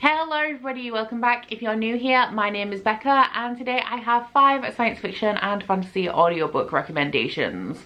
Hello everybody, welcome back. If you're new here, my name is Becca and today I have 5 science fiction and fantasy audiobook recommendations.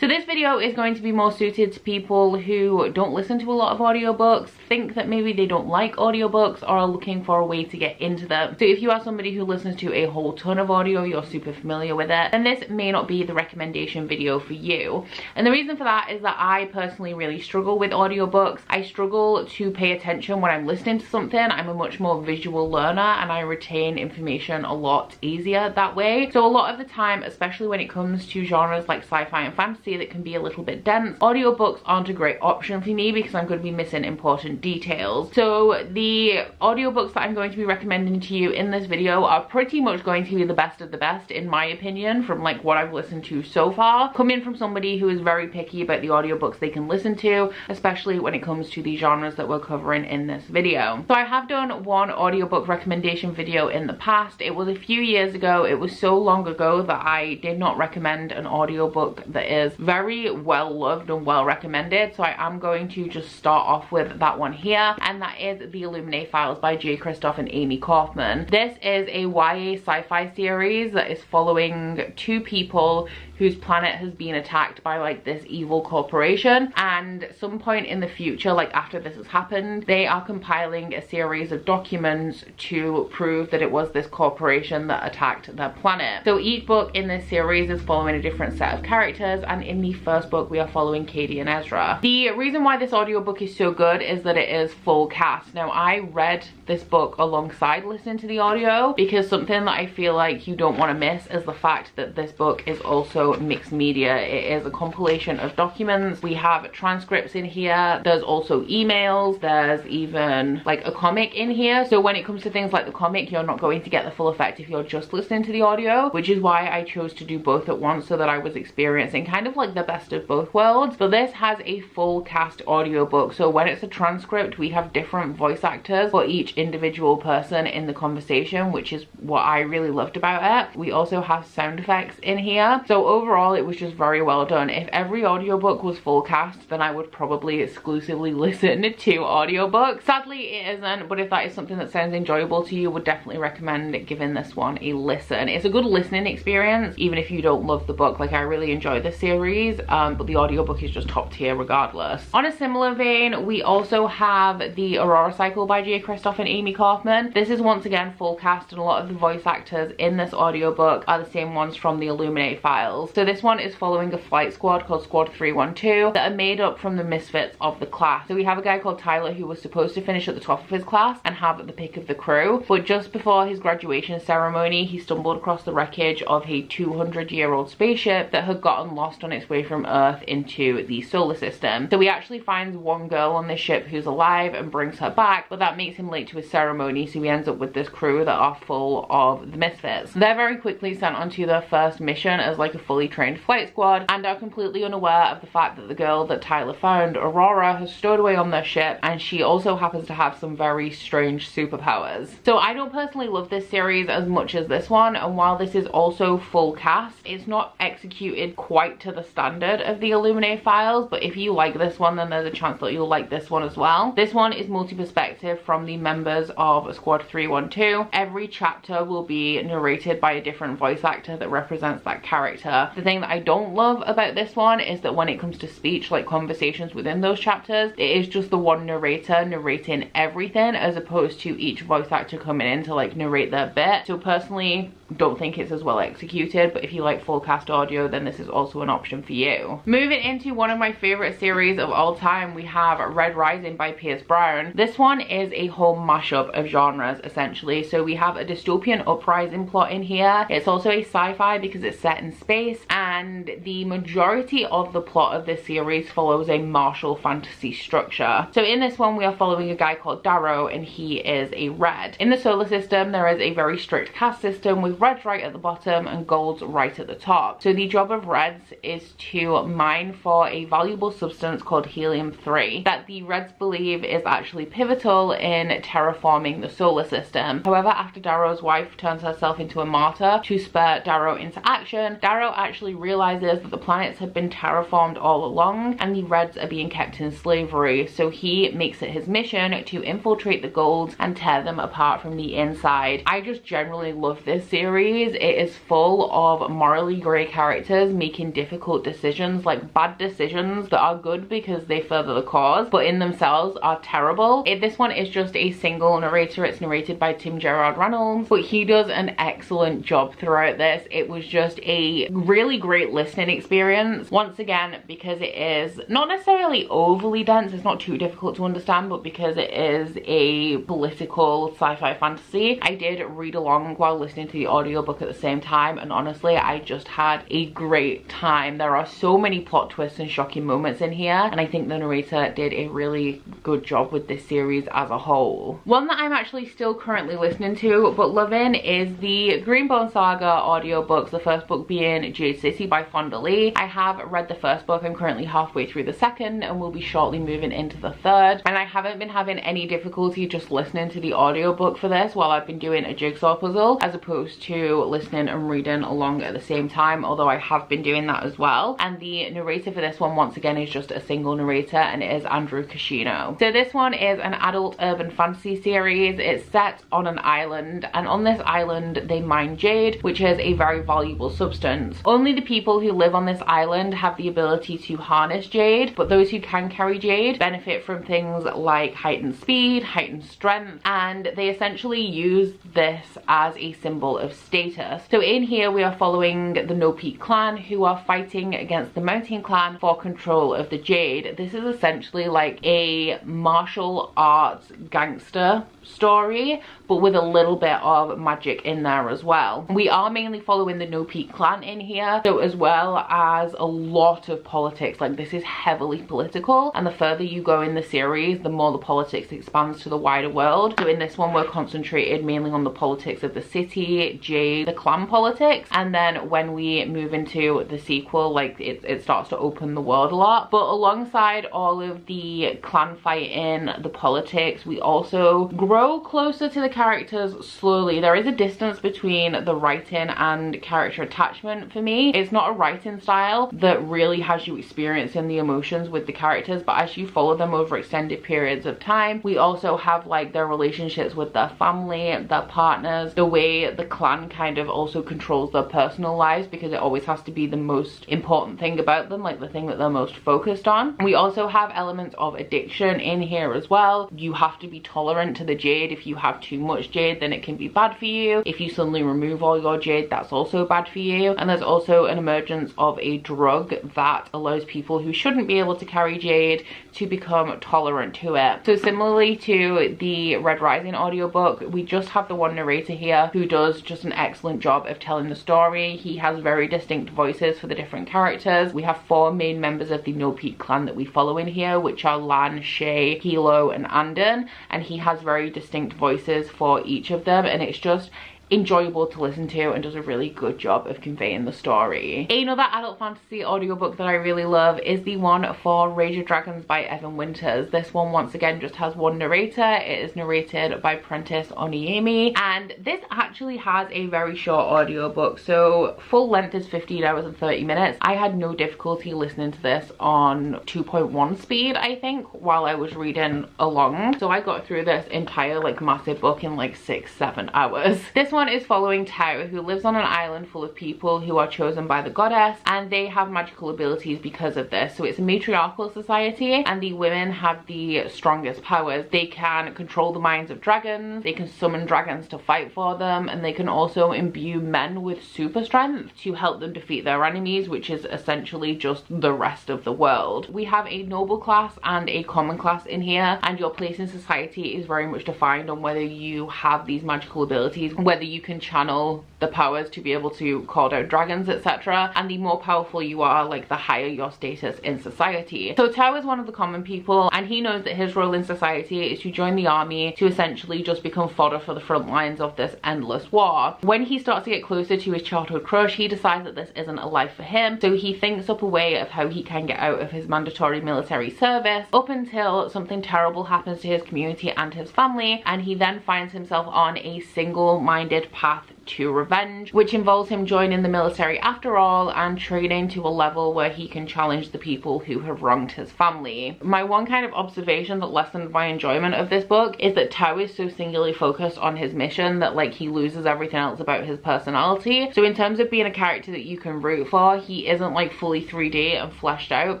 So this video is going to be more suited to people who don't listen to a lot of audiobooks, think that maybe they don't like audiobooks, or are looking for a way to get into them. So if you are somebody who listens to a whole ton of audio, you're super familiar with it, then this may not be the recommendation video for you. And the reason for that is that I personally really struggle with audiobooks. I struggle to pay attention when I'm listening to something. I'm a much more visual learner and I retain information a lot easier that way. So a lot of the time, especially when it comes to genres like sci-fi and fantasy that can be a little bit dense, audiobooks aren't a great option for me because I'm going to be missing important details. So the audiobooks that I'm going to be recommending to you in this video are pretty much going to be the best of the best in my opinion from like what I've listened to so far, coming from somebody who is very picky about the audiobooks they can listen to, especially when it comes to the genres that we're covering in this video. So I have done one audiobook recommendation video in the past. It was a few years ago. It was so long ago that I did not recommend an audiobook that is very well loved and well recommended, so I am going to just start off with that one here, and that is The Illuminati Files by J. Kristoff and Amy Kaufman. This is a YA sci-fi series that is following 2 people whose planet has been attacked by like this evil corporation, and some point in the future, like after this has happened, they are compiling a series of documents to prove that it was this corporation that attacked their planet. So each book in this series is following a different set of characters, and in the first book we are following Katie and Ezra. The reason why this audiobook is so good is that it is full cast. Now I read this book alongside listening to the audio because something that I feel like you don't want to miss is the fact that this book is also mixed media. It is a compilation of documents. We have transcripts in here, there's also emails, there's even like a comic in here. So when it comes to things like the comic, you're not going to get the full effect if you're just listening to the audio, which is why I chose to do both at once, so that I was experiencing kind of like the best of both worlds. But this has a full cast audiobook, so when it's a transcript we have different voice actors for each individual person in the conversation, which is what I really loved about it. We also have sound effects in here, so overall it was just very well done. If every audiobook was full cast, then I would probably exclusively listen to audiobooks. Sadly it isn't, but if that is something that sounds enjoyable to you, would definitely recommend giving this one a listen. It's a good listening experience even if you don't love the book. Like I really enjoy the series, but the audiobook is just top tier regardless. On a similar vein, we also have the Aurora Cycle by J. Kristoff and Amy Kaufman. This is once again full cast, and a lot of the voice actors in this audiobook are the same ones from the Illuminati Files. So this one is following a flight squad called Squad 312 that are made up from the misfits of the class. So we have a guy called Tyler who was supposed to finish at the top of his class and have the pick of the crew, but just before his graduation ceremony he stumbled across the wreckage of a 200-year-old spaceship that had gotten lost on its way from Earth into the solar system. So he actually finds one girl on this ship who's alive and brings her back, but that makes him late to his ceremony, so he ends up with this crew that are full of the misfits. They're very quickly sent onto their first mission as like a fully trained flight squad, and are completely unaware of the fact that the girl that Tyler found, Aurora, has stowed away on their ship, and she also happens to have some very strange superpowers. So I don't personally love this series as much as this one, and while this is also full cast, it's not executed quite to the standard of the Illuminati Files, but if you like this one, then there's a chance that you'll like this one as well. This one is multi-perspective from the members of Squad 312. Every chapter will be narrated by a different voice actor that represents that character. The thing that I don't love about this one is that when it comes to speech, like conversations within those chapters, it is just the one narrator narrating everything as opposed to each voice actor coming in to like narrate their bit. So personally, don't think it's as well executed, but if you like full cast audio, then this is also an option for you. Moving into one of my favorite series of all time, we have Red Rising by Pierce Brown. This one is a whole mashup of genres essentially. So we have a dystopian uprising plot in here. It's also a sci-fi because it's set in space, and the majority of the plot of this series follows a martial fantasy structure. So in this one we are following a guy called Darrow, and he is a red. In the solar system there is a very strict caste system with reds right at the bottom and golds right at the top. So the job of reds is to mine for a valuable substance called helium-3 that the reds believe is actually pivotal in terraforming the solar system. However, after Darrow's wife turns herself into a martyr to spur Darrow into action, Darrow actually realizes that the planets have been terraformed all along and the Reds are being kept in slavery, so he makes it his mission to infiltrate the Golds and tear them apart from the inside. I just generally love this series. It is full of morally grey characters making difficult decisions, like bad decisions that are good because they further the cause, but in themselves are terrible. This one is just a single narrator. It's narrated by Tim Gerard Reynolds, but he does an excellent job throughout this. It was just a really great listening experience, once again, because it is not necessarily overly dense. It's not too difficult to understand, but because it is a political sci-fi fantasy, I did read along while listening to the audiobook at the same time, and honestly I just had a great time. There are so many plot twists and shocking moments in here, and I think the narrator did a really good job with this series as a whole. One that I'm actually still currently listening to but loving is the Greenbone Saga audiobooks, the first book being Jade City by Fonda Lee. I have read the first book. I'm currently halfway through the second and will be shortly moving into the third, and I haven't been having any difficulty just listening to the audiobook for this while I've been doing a jigsaw puzzle, as opposed to listening and reading along at the same time, although I have been doing that as well. And the narrator for this one, once again, is just a single narrator, and it is Andrew Kashino. So this one is an adult urban fantasy series. It's set on an island, and on this island they mine jade, which is a very valuable substance. Only the people who live on this island have the ability to harness jade, but those who can carry jade benefit from things like heightened speed, heightened strength, and they essentially use this as a symbol of status. So in here we are following the No Peak clan, who are fighting against the Mountain clan for control of the jade. This is essentially like a martial arts gangster story, but with a little bit of magic in there as well. We are mainly following the No Peak clan in here, so as well as a lot of politics. Like, this is heavily political, and the further you go in the series, the more the politics expands to the wider world. So in this one we're concentrated mainly on the politics of the city, Jade, the clan politics, and then when we move into the sequel, like, it starts to open the world a lot. But alongside all of the clan fighting, the politics, we also grow closer to the characters slowly. There is a distance between the writing and character attachment for me. It's not a writing style that really has you experiencing the emotions with the characters, but as you follow them over extended periods of time, we also have like their relationships with their family, their partners, the way the clan kind of also controls their personal lives, because it always has to be the most important thing about them, like the thing that they're most focused on. We also have elements of addiction in here as well. You have to be tolerant to the jade. If you have too much jade, then it can be bad for you. If you suddenly remove all your jade, that's also bad for you. And there's also an emergence of a drug that allows people who shouldn't be able to carry jade to become tolerant to it. So similarly to the Red Rising audiobook, we just have the one narrator here who does just an excellent job of telling the story. He has very distinct voices for the different characters. We have 4 main members of the No Peak clan that we follow in here, which are Lan, Shay, Hilo, and Andon, and he has very distinct voices for each of them, and it's just enjoyable to listen to and does a really good job of conveying the story. Another adult fantasy audiobook that I really love is the one for Rage of Dragons by Evan Winters. This one once again just has one narrator. It is narrated by Prentice Oniemi, and this actually has a very short audiobook, so full length is 15 hours and 30 minutes. I had no difficulty listening to this on 2.1 speed, I think, while I was reading along, so I got through this entire like massive book in like 6-7 hours. This one is following Tao, who lives on an island full of people who are chosen by the goddess, and they have magical abilities because of this. So it's a matriarchal society, and the women have the strongest powers. They can control the minds of dragons, they can summon dragons to fight for them, and they can also imbue men with super strength to help them defeat their enemies, which is essentially just the rest of the world. We have a noble class and a common class in here, and your place in society is very much defined on whether you have these magical abilities, whether you can channel the powers to be able to call down dragons, etc. And the more powerful you are, like, the higher your status in society. So Tao is one of the common people, and he knows that his role in society is to join the army to essentially just become fodder for the front lines of this endless war. When he starts to get closer to his childhood crush, he decides that this isn't a life for him, so he thinks up a way of how he can get out of his mandatory military service, up until something terrible happens to his community and his family, and he then finds himself on a single-minded path to revenge, which involves him joining the military after all and training to a level where he can challenge the people who have wronged his family. My one kind of observation that lessened my enjoyment of this book is that Tao is so singularly focused on his mission that like he loses everything else about his personality. So in terms of being a character that you can root for, he isn't like fully 3D and fleshed out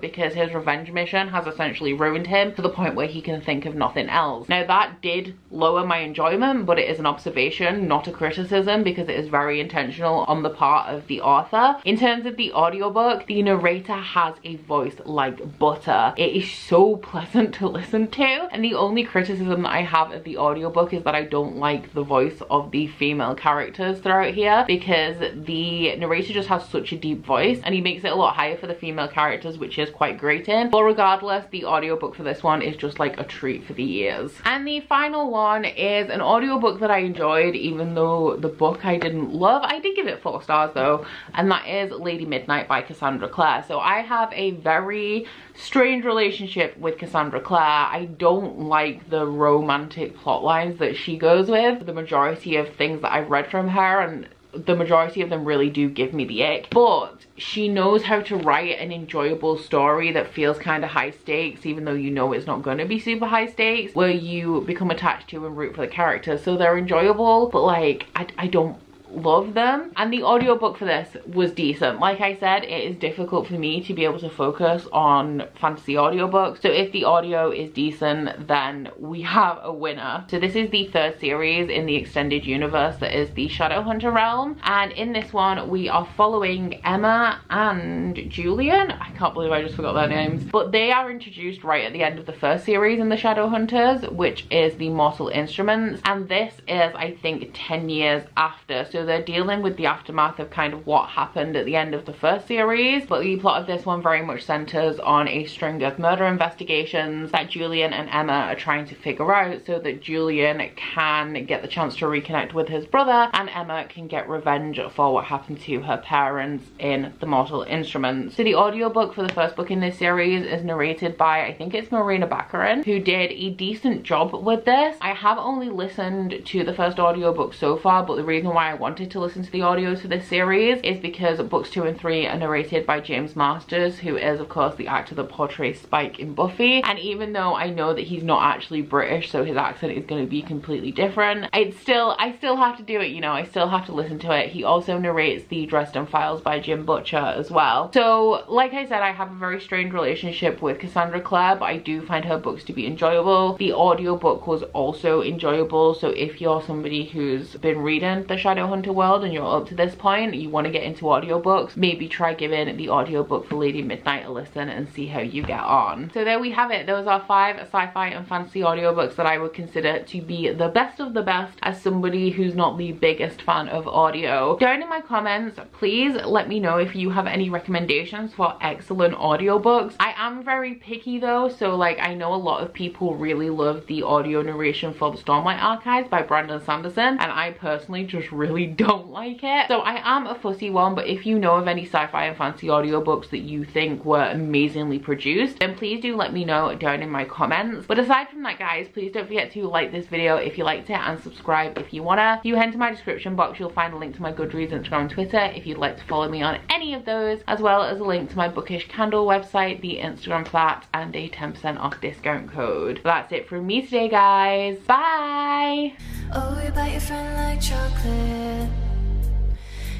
because his revenge mission has essentially ruined him to the point where he can think of nothing else. Now that did lower my enjoyment, but it is an observation, not a criticism, because it is very intentional on the part of the author. In terms of the audiobook, the narrator has a voice like butter. It is so pleasant to listen to, and the only criticism that I have of the audiobook is that I don't like the voice of the female characters throughout here, because the narrator just has such a deep voice and he makes it a lot higher for the female characters, which is quite grating. But regardless, the audiobook for this one is just like a treat for the ears. And the final one is an audiobook that I enjoyed, even though the book I didn't love. I did give it 4 stars though, and that is Lady Midnight by Cassandra Clare. So I have a very strange relationship with Cassandra Clare. I don't like the romantic plot lines that she goes with. The majority of things that I've read from her, and the majority of them really do give me the ick, but she knows how to write an enjoyable story that feels kind of high stakes, even though you know it's not going to be super high stakes, where you become attached to and root for the characters. So they're enjoyable, but like I don't love them. And the audiobook for this was decent. Like I said, it is difficult for me to be able to focus on fantasy audiobooks, so if the audio is decent, then we have a winner. So this is the 3rd series in the extended universe that is the Shadowhunter realm, and in this one we are following Emma and Julian. I can't believe I just forgot their names, but they are introduced right at the end of the 1st series in the Shadowhunters, which is the Mortal Instruments, and this is I think 10 years after. So they're dealing with the aftermath of kind of what happened at the end of the 1st series, but the plot of this one very much centers on a string of murder investigations that Julian and Emma are trying to figure out, so that Julian can get the chance to reconnect with his brother and Emma can get revenge for what happened to her parents in the Mortal Instruments. So the audiobook for the 1st book in this series is narrated by, I think it's Marina Baccarin, who did a decent job with this. I have only listened to the 1st audiobook so far, but the reason why I wanted to listen to the audios for this series is because books 2 and 3 are narrated by James Marsters, who is of course the actor that portrays Spike in Buffy, and even though I know that he's not actually British, so his accent is going to be completely different, I still have to do it, you know, I still have to listen to it. He also narrates the Dresden Files by Jim Butcher as well. So like I said, I have a very strange relationship with Cassandra Clare, but I do find her books to be enjoyable. The audiobook was also enjoyable, so if you're somebody who's been reading the Shadowhunter world and you're up to this point, you want to get into audiobooks, maybe try giving the audiobook for Lady Midnight a listen and see how you get on. So there we have it. Those are 5 sci-fi and fantasy audiobooks that I would consider to be the best of the best as somebody who's not the biggest fan of audio. Down in my comments, please let me know if you have any recommendations for excellent audiobooks. I am very picky though, so like I know a lot of people really love the audio narration for the Stormlight Archives by Brandon Sanderson, and I personally just really don't like it. So I am a fussy one, but if you know of any sci-fi and fantasy audiobooks that you think were amazingly produced, then please do let me know down in my comments. But aside from that guys, please don't forget to like this video if you liked it and subscribe if you wanna. If you head to my description box, you'll find a link to my Goodreads, Instagram and Twitter if you'd like to follow me on any of those, as well as a link to my Bookish Candle website, the Instagram flat, and a 10% off discount code. But that's it from me today guys. Bye! Oh, you bite your friend like chocolate.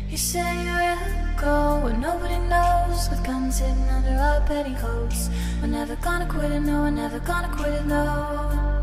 You say you will go where nobody knows, with guns hidden under our petticoats. We're never gonna quit it, no, we're never gonna quit it, no.